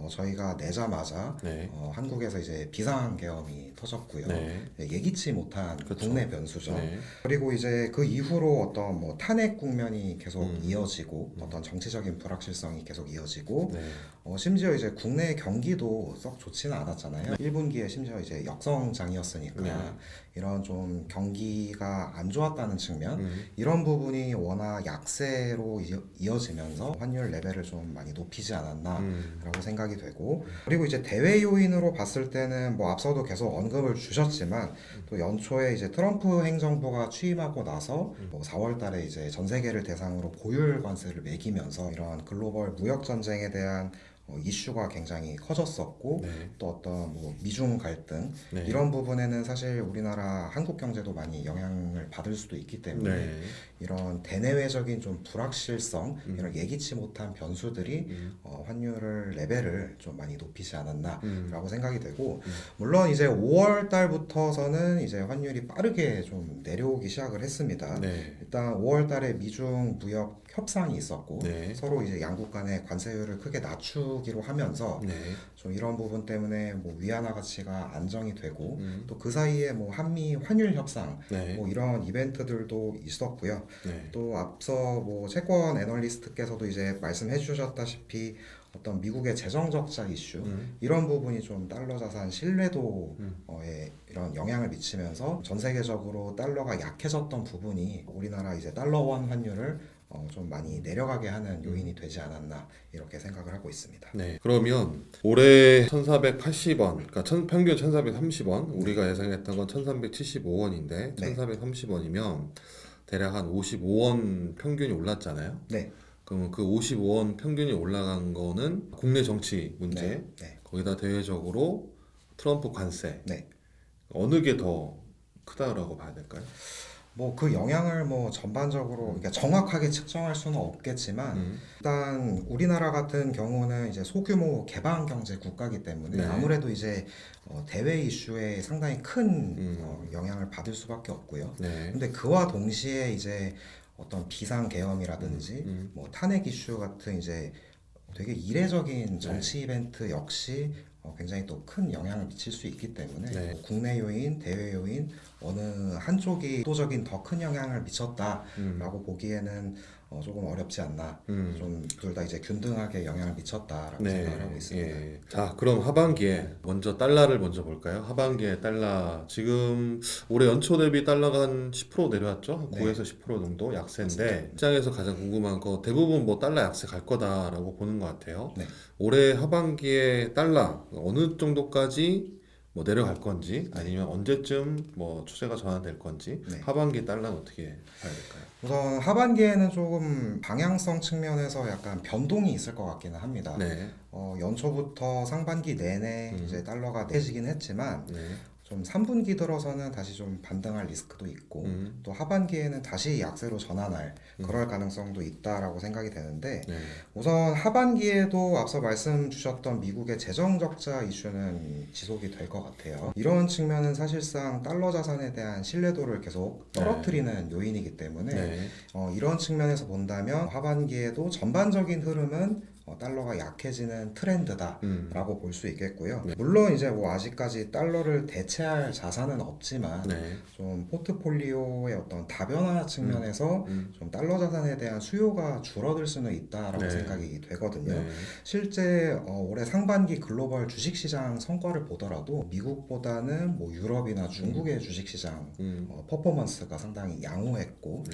Speaker 1: 저희가 내자마자
Speaker 2: 네.
Speaker 1: 한국에서 이제 비상계엄이 터졌고요.
Speaker 2: 네.
Speaker 1: 예기치 못한
Speaker 2: 그쵸.
Speaker 1: 국내 변수죠.
Speaker 2: 네.
Speaker 1: 그리고 이제 그 이후로 어떤 뭐 탄핵 국면이 계속
Speaker 2: 음.
Speaker 1: 이어지고 어떤 정치적인 불확실성이 계속 이어지고
Speaker 2: 네.
Speaker 1: 심지어 이제 국내 경기도 썩 좋지는 않았잖아요. 1분기에 심지어 이제 역성장이었으니까
Speaker 2: 네.
Speaker 1: 이런 좀 경기가 안 좋았다는 측면 이런 부분이 워낙 약세로 이어지면서 환율 레벨을 좀 많이 높이지 않았나라고 생각이 되고 그리고 이제 대외 요인으로 봤을 때는 뭐 앞서도 계속 언급을 주셨지만 또 연초에 이제 트럼프 행정부가 취임하고 나서 뭐 4월 달에 이제 전 세계를 대상으로 고율 관세를 매기면서 이런 글로벌 무역 전쟁에 대한 이슈가 굉장히 커졌었고
Speaker 2: 네.
Speaker 1: 또 어떤 뭐 미중 갈등
Speaker 2: 네.
Speaker 1: 이런 부분에는 사실 우리나라 한국 경제도 많이 영향을 받을 수도 있기 때문에
Speaker 2: 네.
Speaker 1: 이런 대내외적인 좀 불확실성 이런 예기치 못한 변수들이 환율을 레벨을 좀 많이 높이지 않았나라고 생각이 되고 물론 이제 5월 달부터서는 이제 환율이 빠르게 좀 내려오기 시작을 했습니다.
Speaker 2: 네.
Speaker 1: 일단 5월 달에 미중 무역 협상이 있었고
Speaker 2: 네.
Speaker 1: 서로 이제 양국 간의 관세율을 크게 낮추기로 하면서
Speaker 2: 네.
Speaker 1: 좀 이런 부분 때문에 뭐 위안화 가치가 안정이 되고 또 그 사이에 뭐 한미 환율 협상
Speaker 2: 네.
Speaker 1: 뭐 이런 이벤트들도 있었고요.
Speaker 2: 네.
Speaker 1: 또 앞서 뭐 채권 애널리스트께서도 이제 말씀해 주셨다시피 어떤 미국의 재정 적자 이슈 이런 부분이 좀 달러 자산 신뢰도에 이런 영향을 미치면서 전 세계적으로 달러가 약해졌던 부분이 우리나라 이제 달러원 환율을 좀 많이 내려가게 하는 요인이 되지 않았나 이렇게 생각을 하고 있습니다.
Speaker 2: 네. 그러면 올해 1,480원, 그러니까 평균 1,430원, 우리가 예상했던 건 1,375원인데
Speaker 1: 네.
Speaker 2: 1,430원이면 대략 한 55원 평균이 올랐잖아요.
Speaker 1: 네.
Speaker 2: 그러면 그 55원 평균이 올라간 거는 국내 정치 문제,
Speaker 1: 네. 네.
Speaker 2: 거기다 대외적으로 트럼프 관세,
Speaker 1: 네.
Speaker 2: 어느 게 더 크다라고 봐야 될까요?
Speaker 1: 뭐 그 영향을 뭐 전반적으로 그러니까 정확하게 측정할 수는 없겠지만 일단 우리나라 같은 경우는 이제 소규모 개방 경제 국가이기 때문에
Speaker 2: 네.
Speaker 1: 아무래도 이제 대외 이슈에 상당히 큰 영향을 받을 수밖에 없고요.
Speaker 2: 네.
Speaker 1: 근데 그와 동시에 이제 어떤 비상 계엄이라든지 뭐 탄핵 이슈 같은 이제 되게 이례적인 정치 이벤트 역시 굉장히 또 큰 영향을 미칠 수 있기 때문에
Speaker 2: 네.
Speaker 1: 국내 요인, 대외 요인 어느 한쪽이 압도적인 더 큰 영향을 미쳤다라고 보기에는 조금 어렵지 않나. 좀 둘 다 이제 균등하게 영향을 미쳤다라고 생각을 하고 있습니다.
Speaker 2: 예. 자, 그럼 하반기에 먼저 달러를 먼저 볼까요? 하반기에 달러 지금 올해 연초 대비 달러가 한 10% 내려왔죠? 한
Speaker 1: 네.
Speaker 2: 9에서 10% 정도 약세인데 시장에서 가장 궁금한 거 대부분 뭐 달러 약세 갈 거다라고 보는 것 같아요.
Speaker 1: 네.
Speaker 2: 올해 하반기에 달러 어느 정도까지 뭐 내려갈 건지 아니면 언제쯤 뭐 추세가 전환될 건지
Speaker 1: 네.
Speaker 2: 하반기 달러는 어떻게 봐야 될까요?
Speaker 1: 우선 하반기에는 조금 방향성 측면에서 약간 변동이 있을 것 같기는 합니다.
Speaker 2: 네.
Speaker 1: 연초부터 상반기 내내 이제 달러가 내지긴 했지만
Speaker 2: 네.
Speaker 1: 좀 3분기 들어서는 다시 좀 반등할 리스크도 있고 또 하반기에는 다시 약세로 전환할 그럴 가능성도 있다라고 생각이 되는데
Speaker 2: 네.
Speaker 1: 우선 하반기에도 앞서 말씀 주셨던 미국의 재정 적자 이슈는 지속이 될 것 같아요. 이런 측면은 사실상 달러 자산에 대한 신뢰도를 계속 떨어뜨리는 요인이기 때문에
Speaker 2: 네.
Speaker 1: 이런 측면에서 본다면 하반기에도 전반적인 흐름은 달러가 약해지는 트렌드다라고 볼 수 있겠고요. 물론 이제 뭐 아직까지 달러를 대체할 자산은 없지만
Speaker 2: 네.
Speaker 1: 좀 포트폴리오의 어떤 다변화 측면에서 좀 달러 자산에 대한 수요가 줄어들 수는 있다라고
Speaker 2: 네.
Speaker 1: 생각이 되거든요.
Speaker 2: 네.
Speaker 1: 실제 올해 상반기 글로벌 주식시장 성과를 보더라도 미국보다는 뭐 유럽이나 중국의 주식시장 퍼포먼스가 상당히 양호했고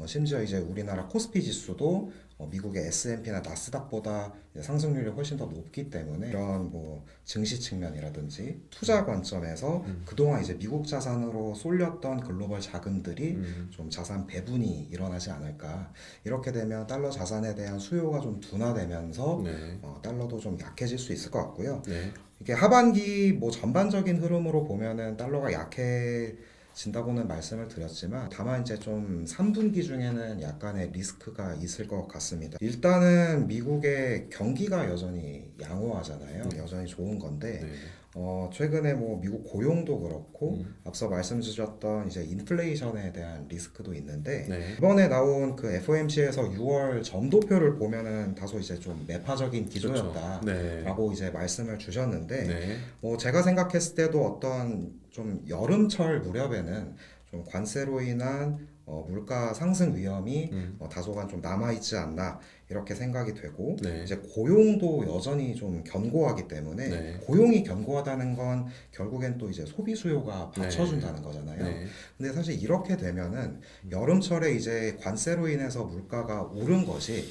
Speaker 1: 심지어 이제 우리나라 코스피 지수도 미국의 S&P나 나스닥보다 상승률이 훨씬 더 높기 때문에 이런 뭐 증시 측면이라든지 투자 관점에서 그동안 이제 미국 자산으로 쏠렸던 글로벌 자금들이 좀 자산 배분이 일어나지 않을까. 이렇게 되면 달러 자산에 대한 수요가 좀 둔화되면서
Speaker 2: 네.
Speaker 1: 달러도 좀 약해질 수 있을 것 같고요.
Speaker 2: 네.
Speaker 1: 이게 하반기 뭐 전반적인 흐름으로 보면은 달러가 약해진다고는 말씀을 드렸지만 다만 이제 좀 3분기 중에는 약간의 리스크가 있을 것 같습니다. 일단은 미국의 경기가 여전히 양호하잖아요. 여전히 좋은 건데
Speaker 2: 네.
Speaker 1: 최근에 뭐 미국 고용도 그렇고 앞서 말씀 주셨던 이제 인플레이션에 대한 리스크도 있는데
Speaker 2: 네.
Speaker 1: 이번에 나온 그 FOMC에서 6월 점도표를 보면은 다소 이제 좀 매파적인 기조였다라고
Speaker 2: 네.
Speaker 1: 이제 말씀을 주셨는데
Speaker 2: 네.
Speaker 1: 뭐 제가 생각했을 때도 어떤 좀 여름철 무렵에는 좀 관세로 인한 물가 상승 위험이 다소간 좀 남아있지 않나 이렇게 생각이 되고
Speaker 2: 네.
Speaker 1: 이제 고용도 여전히 좀 견고하기 때문에
Speaker 2: 네.
Speaker 1: 고용이 견고하다는 건 결국엔 또 이제 소비 수요가
Speaker 2: 네.
Speaker 1: 받쳐준다는 거잖아요.
Speaker 2: 네.
Speaker 1: 근데 사실 이렇게 되면은 여름철에 이제 관세로 인해서 물가가 오른 것이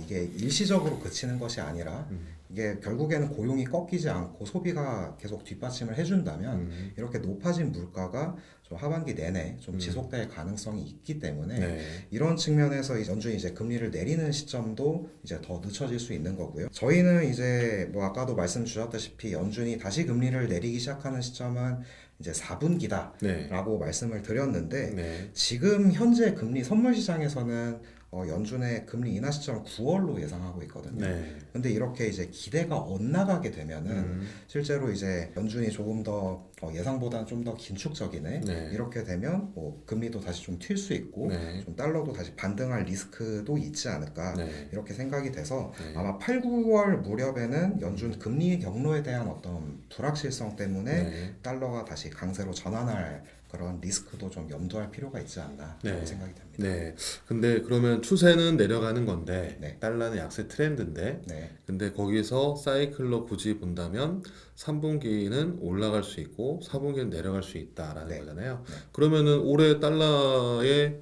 Speaker 1: 이게 일시적으로 그치는 것이 아니라 이게 결국에는 고용이 꺾이지 않고 소비가 계속 뒷받침을 해준다면 이렇게 높아진 물가가 좀 하반기 내내 좀 지속될 가능성이 있기 때문에
Speaker 2: 네.
Speaker 1: 이런 측면에서 연준이 이제 금리를 내리는 시점도 이제 더 늦춰질 수 있는 거고요. 저희는 이제 뭐 아까도 말씀 주셨다시피 연준이 다시 금리를 내리기 시작하는 시점은 이제 4분기다라고
Speaker 2: 네.
Speaker 1: 말씀을 드렸는데
Speaker 2: 네.
Speaker 1: 지금 현재 금리 선물 시장에서는 연준의 금리 인하 시점을 9월로 예상하고 있거든요.
Speaker 2: 네.
Speaker 1: 근데 이렇게 이제 기대가 엇나가게 되면은 실제로 이제 연준이 조금 더 예상보다는 좀 더 긴축적이네.
Speaker 2: 네.
Speaker 1: 이렇게 되면 뭐 금리도 다시 좀 튈 수 있고
Speaker 2: 네.
Speaker 1: 좀 달러도 다시 반등할 리스크도 있지 않을까
Speaker 2: 네.
Speaker 1: 이렇게 생각이 돼서
Speaker 2: 네.
Speaker 1: 아마 8, 9월 무렵에는 연준 금리 경로에 대한 어떤 불확실성 때문에
Speaker 2: 네.
Speaker 1: 달러가 다시 강세로 전환할 그런 리스크도 좀 염두할 필요가 있지 않나
Speaker 2: 네.
Speaker 1: 라고 생각이 됩니다.
Speaker 2: 네. 근데 그러면 추세는 내려가는 건데
Speaker 1: 네.
Speaker 2: 달러는 약세 트렌드인데
Speaker 1: 네.
Speaker 2: 근데 거기서 사이클로 굳이 본다면 3분기는 올라갈 수 있고 4분기는 내려갈 수 있다라는
Speaker 1: 네.
Speaker 2: 거잖아요.
Speaker 1: 네.
Speaker 2: 그러면은 올해 달러의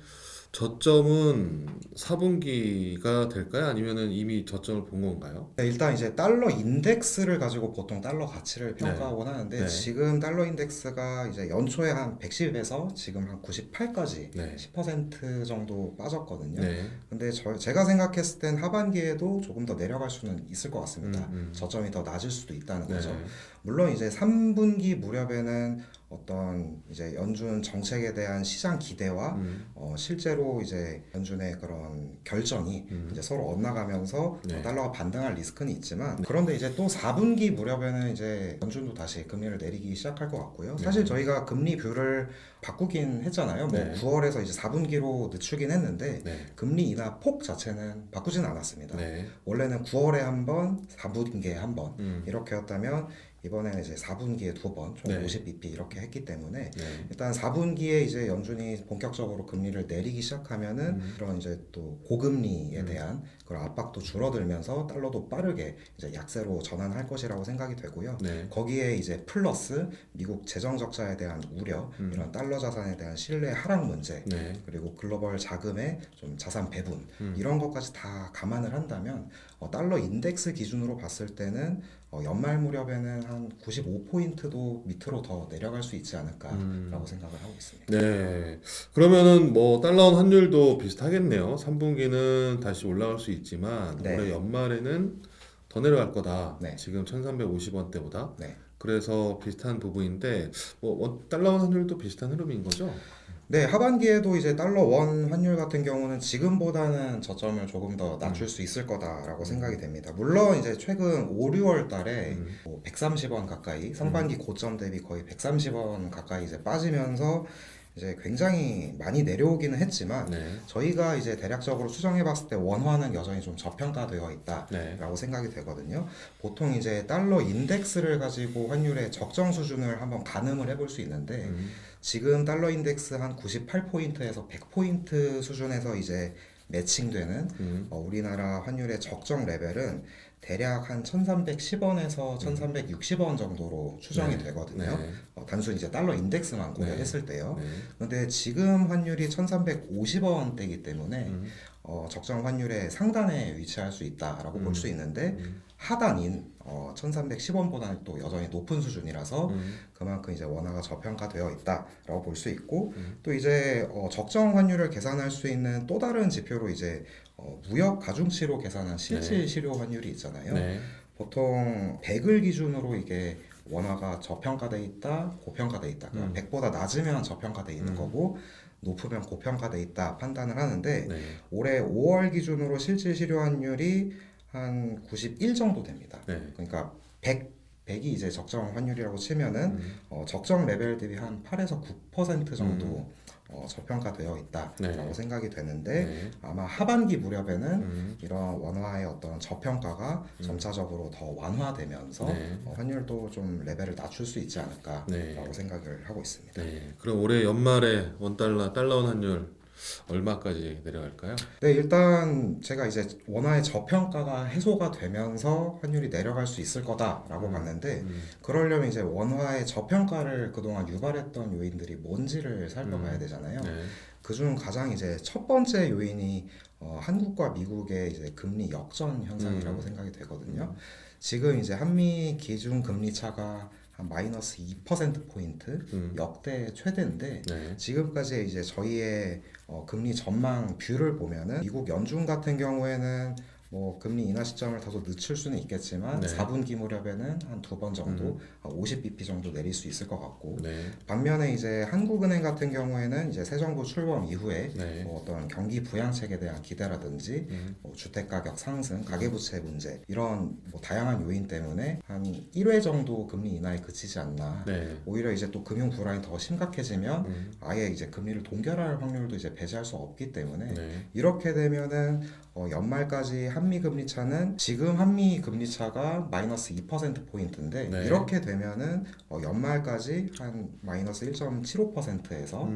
Speaker 2: 저점은 4분기가 될까요? 아니면은 이미 저점을 본 건가요?
Speaker 1: 네, 일단 이제 달러 인덱스를 가지고 보통 달러 가치를 평가하곤 하는데
Speaker 2: 네.
Speaker 1: 지금 달러 인덱스가 이제 연초에 한 110에서 지금 한 98까지
Speaker 2: 네.
Speaker 1: 10% 정도 빠졌거든요.
Speaker 2: 네.
Speaker 1: 근데 제가 생각했을 땐 하반기에도 조금 더 내려갈 수는 있을 것 같습니다.
Speaker 2: 음.
Speaker 1: 저점이 더 낮을 수도 있다는
Speaker 2: 네.
Speaker 1: 거죠. 물론 이제 3분기 무렵에는 어떤 이제 연준 정책에 대한 시장 기대와 실제로 이제 연준의 그런 결정이 이제 서로 엇나가면서
Speaker 2: 네.
Speaker 1: 달러가 반등할 리스크는 있지만 그런데 이제 또 4분기 무렵에는 이제 연준도 다시 금리를 내리기 시작할 것 같고요. 사실 저희가 금리 뷰를 바꾸긴 했잖아요. 뭐
Speaker 2: 네.
Speaker 1: 9월에서 이제 4분기로 늦추긴 했는데
Speaker 2: 네.
Speaker 1: 금리 인하 폭 자체는 바꾸진 않았습니다.
Speaker 2: 네.
Speaker 1: 원래는 9월에 한 번, 4분기에 한 번 이렇게였다면 이번에는 이제 4분기에 두 번, 총
Speaker 2: 네.
Speaker 1: 50bp 이렇게 했기 때문에
Speaker 2: 네.
Speaker 1: 일단 4분기에 이제 연준이 본격적으로 금리를 내리기 시작하면은 그런 이제 또 고금리에 대한 그런 압박도 줄어들면서 달러도 빠르게 이제 약세로 전환할 것이라고 생각이 되고요.
Speaker 2: 네.
Speaker 1: 거기에 이제 플러스 미국 재정 적자에 대한 우려, 이런 달러 자산에 대한 신뢰 하락 문제,
Speaker 2: 네.
Speaker 1: 그리고 글로벌 자금의 좀 자산 배분 이런 것까지 다 감안을 한다면 달러 인덱스 기준으로 봤을 때는 연말 무렵에는 한 95포인트도 밑으로 더 내려갈 수 있지 않을까라고 생각을 하고 있습니다.
Speaker 2: 네. 그러면은 뭐 달러원 환율도 비슷하겠네요. 3분기는 다시 올라갈 수 있지만
Speaker 1: 네.
Speaker 2: 올해 연말에는 더 내려갈 거다.
Speaker 1: 네.
Speaker 2: 지금 1,350원대보다.
Speaker 1: 네.
Speaker 2: 그래서 비슷한 부분인데 뭐 달러원 환율도 비슷한 흐름인 거죠?
Speaker 1: 네, 하반기에도 이제 달러 원 환율 같은 경우는 지금보다는 저점을 조금 더 낮출 수 있을 거다라고 생각이 됩니다. 물론 이제 최근 5, 6월 달에 뭐 130원 가까이 상반기 고점 대비 거의 130원 가까이 이제 빠지면서 이제 굉장히 많이 내려오기는 했지만
Speaker 2: 네.
Speaker 1: 저희가 이제 대략적으로 수정해 봤을 때 원화는 여전히 좀 저평가되어 있다라고
Speaker 2: 네.
Speaker 1: 생각이 되거든요. 보통 이제 달러 인덱스를 가지고 환율의 적정 수준을 한번 가늠을 해볼 수 있는데 지금 달러 인덱스 한 98포인트에서 100포인트 수준에서 이제 매칭되는 우리나라 환율의 적정 레벨은 대략 한 1310원에서 1360원 정도로 추정이
Speaker 2: 네.
Speaker 1: 되거든요.
Speaker 2: 네.
Speaker 1: 단순히 이제 달러 인덱스만 고려했을 때요.
Speaker 2: 네.
Speaker 1: 근데 지금 환율이 1350원대이기 때문에 적정 환율의 상단에 위치할 수 있다라고 볼 수 있는데 하단인 1310원보다는 또 여전히 높은 수준이라서 그만큼 이제 원화가 저평가되어 있다라고 볼 수 있고 또 이제 적정 환율을 계산할 수 있는 또 다른 지표로 이제 무역 가중치로 계산한 실질 실효 환율이 있잖아요.
Speaker 2: 네.
Speaker 1: 보통 100을 기준으로 이게 원화가 저평가돼 있다, 고평가돼 있다. 그러니까 100보다 낮으면 저평가돼 있는 거고 높으면 고평가돼 있다 판단을 하는데
Speaker 2: 네.
Speaker 1: 올해 5월 기준으로 실질 실효 환율이 한 91 정도 됩니다.
Speaker 2: 네.
Speaker 1: 그러니까 100 100이 이제 적정 환율이라고 치면은 적정 레벨 대비 한 8에서 9% 정도 저평가되어 있다라고
Speaker 2: 네.
Speaker 1: 생각이 되는데
Speaker 2: 네.
Speaker 1: 아마 하반기 무렵에는 이런 원화의 어떤 저평가가 점차적으로 더 완화되면서
Speaker 2: 네.
Speaker 1: 환율도 좀 레벨을 낮출 수 있지 않을까라고
Speaker 2: 네.
Speaker 1: 생각을 하고 있습니다.
Speaker 2: 네. 그럼 올해 연말에 원달러 달러원 환율 얼마까지 내려갈까요?
Speaker 1: 네, 일단 제가 이제 원화의 저평가가 해소가 되면서 환율이 내려갈 수 있을 거다라고 봤는데 그러려면 이제 원화의 저평가를 그동안 유발했던 요인들이 뭔지를 살펴봐야 되잖아요.
Speaker 2: 네.
Speaker 1: 그중 가장 이제 첫 번째 요인이 한국과 미국의 이제 금리 역전 현상이라고 생각이 되거든요. 지금 이제 한미 기준 금리 차가 한 마이너스 2%포인트 역대 최대인데
Speaker 2: 네.
Speaker 1: 지금까지 이제 저희의 금리 전망 뷰를 보면은 미국 연준 같은 경우에는 뭐 금리 인하 시점을 다소 늦출 수는 있겠지만
Speaker 2: 네.
Speaker 1: 4분기 무렵에는 한 2번 정도 50bp 정도 내릴 수 있을 것 같고
Speaker 2: 네.
Speaker 1: 반면에 이제 한국은행 같은 경우에는 이제 새 정부 출범 이후에
Speaker 2: 네.
Speaker 1: 뭐 어떤 경기 부양책에 대한 기대라든지 뭐 주택 가격 상승, 가계부채 문제 이런 뭐 다양한 요인 때문에 한 1회 정도 금리 인하에 그치지 않나.
Speaker 2: 네.
Speaker 1: 오히려 이제 또 금융 불안이 더 심각해지면 아예 이제 금리를 동결할 확률도 이제 배제할 수 없기 때문에
Speaker 2: 네.
Speaker 1: 이렇게 되면은 연말까지 한미 금리 차는 지금 한미 금리 차가 마이너스 2%포인트인데
Speaker 2: 네.
Speaker 1: 이렇게 되면은 연말까지 한 마이너스 1.75%에서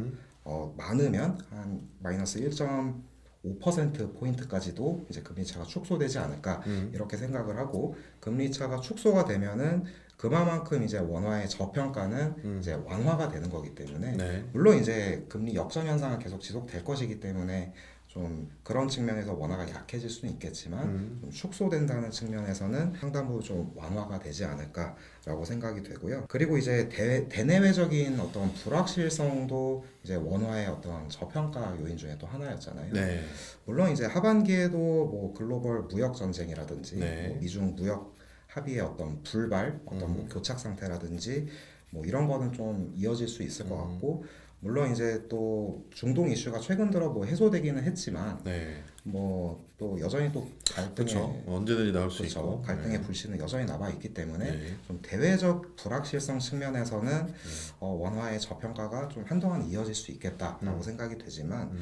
Speaker 1: 많으면 한 마이너스 1.5%포인트까지도 이제 금리 차가 축소되지 않을까 이렇게 생각을 하고 금리 차가 축소가 되면은 그만큼 이제 원화의 저평가는 이제 완화가 되는 거기 때문에
Speaker 2: 네.
Speaker 1: 물론 이제 금리 역전 현상은 계속 지속될 것이기 때문에 좀 그런 측면에서 원화가 약해질 수는 있겠지만 좀 축소된다는 측면에서는 상당부 좀 완화가 되지 않을까라고 생각이 되고요. 그리고 이제 대내외적인 어떤 불확실성도 이제 원화의 어떤 저평가 요인 중에 또 하나였잖아요.
Speaker 2: 네.
Speaker 1: 물론 이제 하반기에도 뭐 글로벌 무역 전쟁이라든지
Speaker 2: 네.
Speaker 1: 뭐 미중 무역 합의의 어떤 불발, 어떤 뭐 교착 상태라든지 뭐 이런 거는 좀 이어질 수 있을 것 같고 물론 이제 또 중동 이슈가 최근 들어 뭐 해소되기는 했지만
Speaker 2: 네.
Speaker 1: 뭐 또 여전히 또 갈등의
Speaker 2: 그렇죠. 언제든지 나올 수
Speaker 1: 그렇죠.
Speaker 2: 있고.
Speaker 1: 갈등의
Speaker 2: 네.
Speaker 1: 불씨는 여전히 남아 있기 때문에
Speaker 2: 네.
Speaker 1: 좀 대외적 불확실성 측면에서는 원화의 저평가가 좀 한동안 이어질 수 있겠다라고 생각이 되지만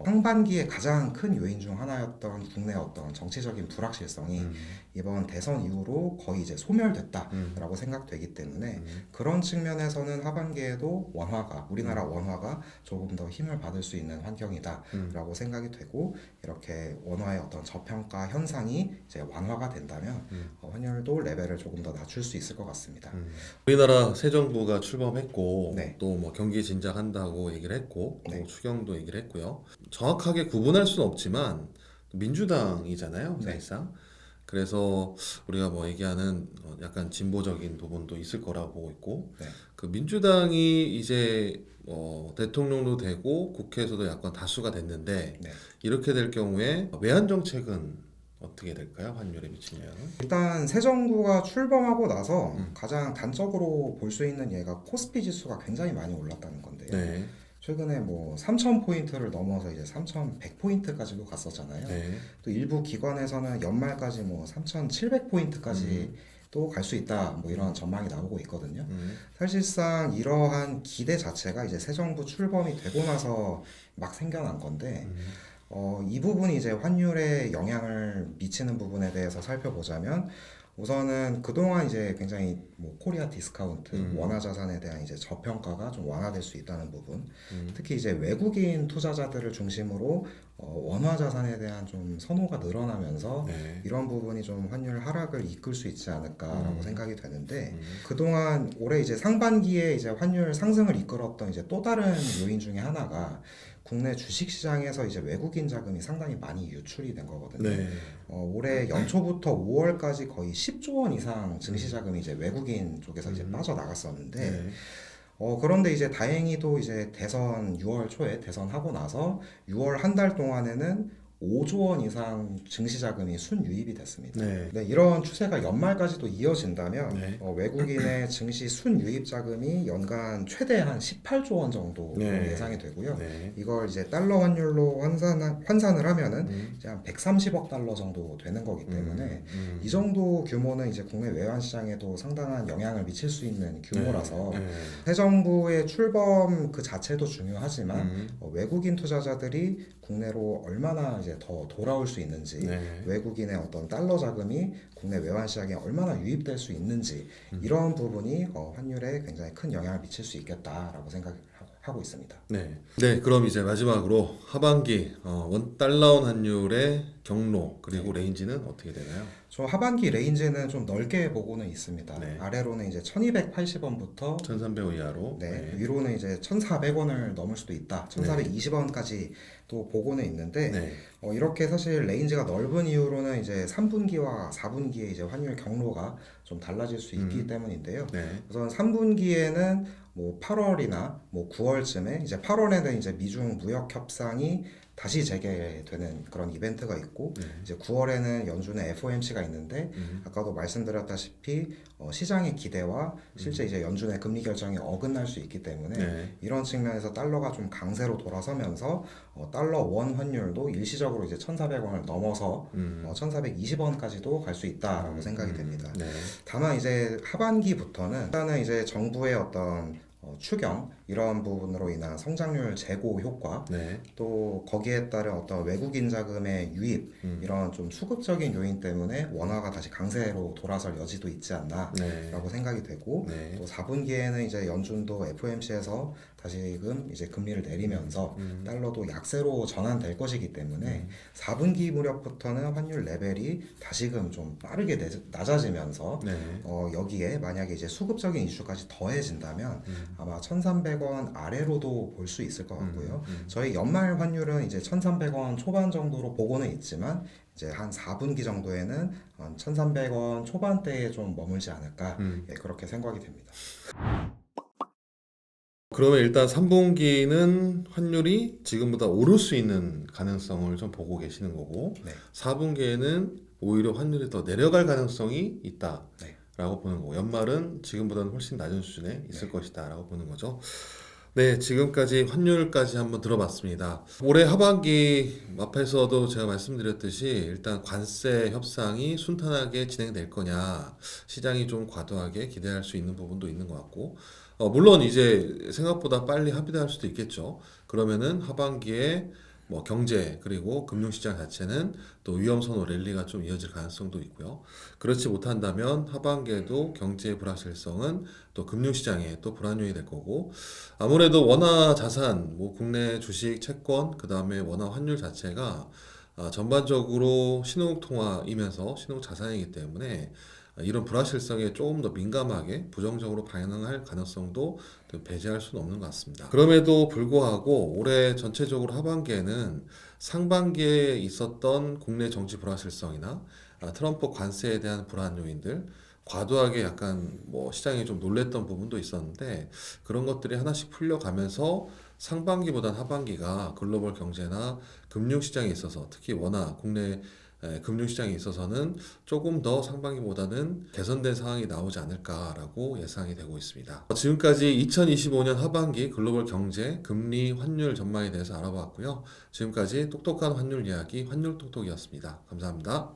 Speaker 1: 상반기에 가장 큰 요인 중 하나였던 국내 어떤 정치적인 불확실성이 이번 대선 이후로 거의 이제 소멸됐다라고 생각되기 때문에 그런 측면에서는 하반기에도 우리나라 원화가 조금 더 힘을 받을 수 있는 환경이다라고 생각이 되고 이렇게 원화의 어떤 저평가 현상이 이제 완화가 된다면 환율도 레벨을 조금 더 낮출 수 있을 것 같습니다.
Speaker 2: 우리나라 새 정부가 출범했고
Speaker 1: 네.
Speaker 2: 또 뭐 경기 진작한다고 얘기를 했고 또
Speaker 1: 네.
Speaker 2: 추경도 얘기를 했고요. 정확하게 구분할 수는 없지만 민주당이잖아요,
Speaker 1: 네.
Speaker 2: 사실상. 그래서 우리가 뭐 얘기하는 약간 진보적인 부분도 있을 거라고 보고 있고
Speaker 1: 네.
Speaker 2: 그 민주당이 이제 대통령도 되고 국회에서도 약간 다수가 됐는데
Speaker 1: 네.
Speaker 2: 이렇게 될 경우에 외환 정책은 어떻게 될까요? 환율에 미치면.
Speaker 1: 일단 새 정부가 출범하고 나서 가장 단적으로 볼 수 있는 예가 코스피 지수가 굉장히 많이 올랐다는 건데요.
Speaker 2: 네.
Speaker 1: 최근에 뭐 3,000포인트를 넘어서 이제 3,100포인트까지도 갔었잖아요.
Speaker 2: 네.
Speaker 1: 또 일부 기관에서는 연말까지 뭐 3,700포인트까지 또 갈 수 있다 뭐 이런 전망이 나오고 있거든요. 사실상 이러한 기대 자체가 이제 새 정부 출범이 되고 나서 막 생겨난 건데 이 부분이 이제 환율에 영향을 미치는 부분에 대해서 살펴보자면 우선은 그동안 이제 굉장히 뭐 코리아 디스카운트, 원화 자산에 대한 이제 저평가가 좀 완화될 수 있다는 부분, 특히 이제 외국인 투자자들을 중심으로 원화 자산에 대한 좀 선호가 늘어나면서
Speaker 2: 네.
Speaker 1: 이런 부분이 좀 환율 하락을 이끌 수 있지 않을까라고 생각이 되는데 그동안 올해 이제 상반기에 이제 환율 상승을 이끌었던 이제 또 다른 요인 중에 하나가 국내 주식 시장에서 이제 외국인 자금이 상당히 많이 유출이 된 거거든요.
Speaker 2: 네.
Speaker 1: 올해 연초부터 5월까지 거의 10조 원 이상 증시 자금이 이제 외국인 쪽에서 이제 빠져나갔었는데
Speaker 2: 네.
Speaker 1: 그런데 이제 다행히도 이제 대선 6월 초에 대선하고 나서 6월 한 달 동안에는 5조 원 이상 증시 자금이 순유입이 됐습니다.
Speaker 2: 네.
Speaker 1: 네, 이런 추세가 연말까지도 이어진다면
Speaker 2: 네.
Speaker 1: 외국인의 증시 순유입 자금이 연간 최대 한 18조 원 정도
Speaker 2: 네.
Speaker 1: 예상이 되고요.
Speaker 2: 네.
Speaker 1: 이걸 이제 달러 환율로 환산을 하면은 이제 한 130억 달러 정도 되는 거기 때문에 이 정도 규모는 이제 국내 외환 시장에도 상당한 영향을 미칠 수 있는 규모라서
Speaker 2: 네.
Speaker 1: 새 정부의 출범 그 자체도 중요하지만 외국인 투자자들이 국내로 얼마나 이제 더 돌아올 수 있는지
Speaker 2: 네.
Speaker 1: 외국인의 어떤 달러 자금이 국내 외환 시장에 얼마나 유입될 수 있는지 이런 부분이 환율에 굉장히 큰 영향을 미칠 수 있겠다라고 생각하고 있습니다.
Speaker 2: 네. 네, 그럼 이제 마지막으로 하반기 원 달러원 환율의 경로 그리고 레인지는 어떻게 되나요?
Speaker 1: 저 하반기 레인지는 좀 넓게 보고는 있습니다.
Speaker 2: 네.
Speaker 1: 아래로는 이제 1280원부터
Speaker 2: 1,300원 이하로.
Speaker 1: 네, 위로는 이제 1,400원을 넘을 수도 있다. 1,420원까지 또 보고는 있는데
Speaker 2: 네.
Speaker 1: 이렇게 사실 레인지가 넓은 이유로는 이제 3분기와 4분기에 이제 환율 경로가 좀 달라질 수 있기 때문인데요.
Speaker 2: 네.
Speaker 1: 우선 3분기에는 뭐 8월이나 뭐 9월쯤에 이제 8월에는 이제 미중 무역 협상이 다시 재개되는 그런 이벤트가 있고 이제 9월에는 연준의 FOMC가 있는데 아까도 말씀드렸다시피 시장의 기대와 실제 이제 연준의 금리 결정이 어긋날 수 있기 때문에
Speaker 2: 네.
Speaker 1: 이런 측면에서 달러가 좀 강세로 돌아서면서 달러 원 환율도 일시적으로 이제 1,400원을 넘어서 1,420원까지도 갈 수 있다라고 생각이 됩니다.
Speaker 2: 네.
Speaker 1: 다만 이제 하반기부터는 일단은 이제 정부의 어떤 추경 이런 부분으로 인한 성장률 제고 효과
Speaker 2: 네.
Speaker 1: 또 거기에 따른 어떤 외국인 자금의 유입 이런 좀 수급적인 요인 때문에 원화가 다시 강세로 돌아설 여지도 있지 않나라고
Speaker 2: 네.
Speaker 1: 생각이 되고
Speaker 2: 네.
Speaker 1: 또 4분기에는 이제 연준도 FOMC에서 다시금 이제 금리를 내리면서 달러도 약세로 전환될 것이기 때문에 4분기 무렵부터는 환율 레벨이 다시금 좀 빠르게 낮아지면서
Speaker 2: 네.
Speaker 1: 여기에 만약에 이제 수급적인 이슈까지 더해진다면 아마 1,300원 아래로도 볼 수 있을 것 같고요. 저희 연말 환율은 이제 1,300원 초반 정도로 보고는 있지만 이제 한 4분기 정도에는 1,300원 초반대에 좀 머물지 않을까 예, 그렇게 생각이 됩니다.
Speaker 2: 그러면 일단 3분기는 환율이 지금보다 오를 수 있는 가능성을 좀 보고 계시는 거고
Speaker 1: 네.
Speaker 2: 4분기에는 오히려 환율이 더 내려갈 가능성이 있다.
Speaker 1: 네.
Speaker 2: 라고 보는 거고 연말은 지금보다는 훨씬 낮은 수준에 있을 것이다 라고 보는 거죠. 네, 지금까지 환율까지 한번 들어봤습니다. 올해 하반기 앞에서도 제가 말씀드렸듯이 일단 관세 협상이 순탄하게 진행될 거냐 시장이 좀 과도하게 기대할 수 있는 부분도 있는 것 같고 물론 이제 생각보다 빨리 합의될 수도 있겠죠. 그러면은 하반기에 뭐 경제 그리고 금융시장 자체는 또 위험선호 랠리가 좀 이어질 가능성도 있고요. 그렇지 못한다면 하반기에도 경제의 불확실성은 또 금융시장에 또 불안 요인이 될 거고 아무래도 원화 자산, 뭐 국내 주식, 채권, 그 다음에 원화 환율 자체가 전반적으로 신흥국 통화이면서 신흥국 자산이기 때문에 이런 불확실성에 조금 더 민감하게 부정적으로 반응할 가능성도 배제할 수는 없는 것 같습니다. 그럼에도 불구하고 올해 전체적으로 하반기에는 상반기에 있었던 국내 정치 불확실성이나 트럼프 관세에 대한 불안 요인들 과도하게 약간 뭐 시장이 좀 놀랬던 부분도 있었는데 그런 것들이 하나씩 풀려가면서 상반기보단 하반기가 글로벌 경제나 금융시장에 있어서 특히 워낙 국내 금융시장에 있어서는 조금 더 상반기보다는 개선된 상황이 나오지 않을까라고 예상이 되고 있습니다. 지금까지 2025년 하반기 글로벌 경제, 금리, 환율 전망에 대해서 알아봤고요. 지금까지 똑똑한 환율 이야기, 환율 똑똑이었습니다. 감사합니다.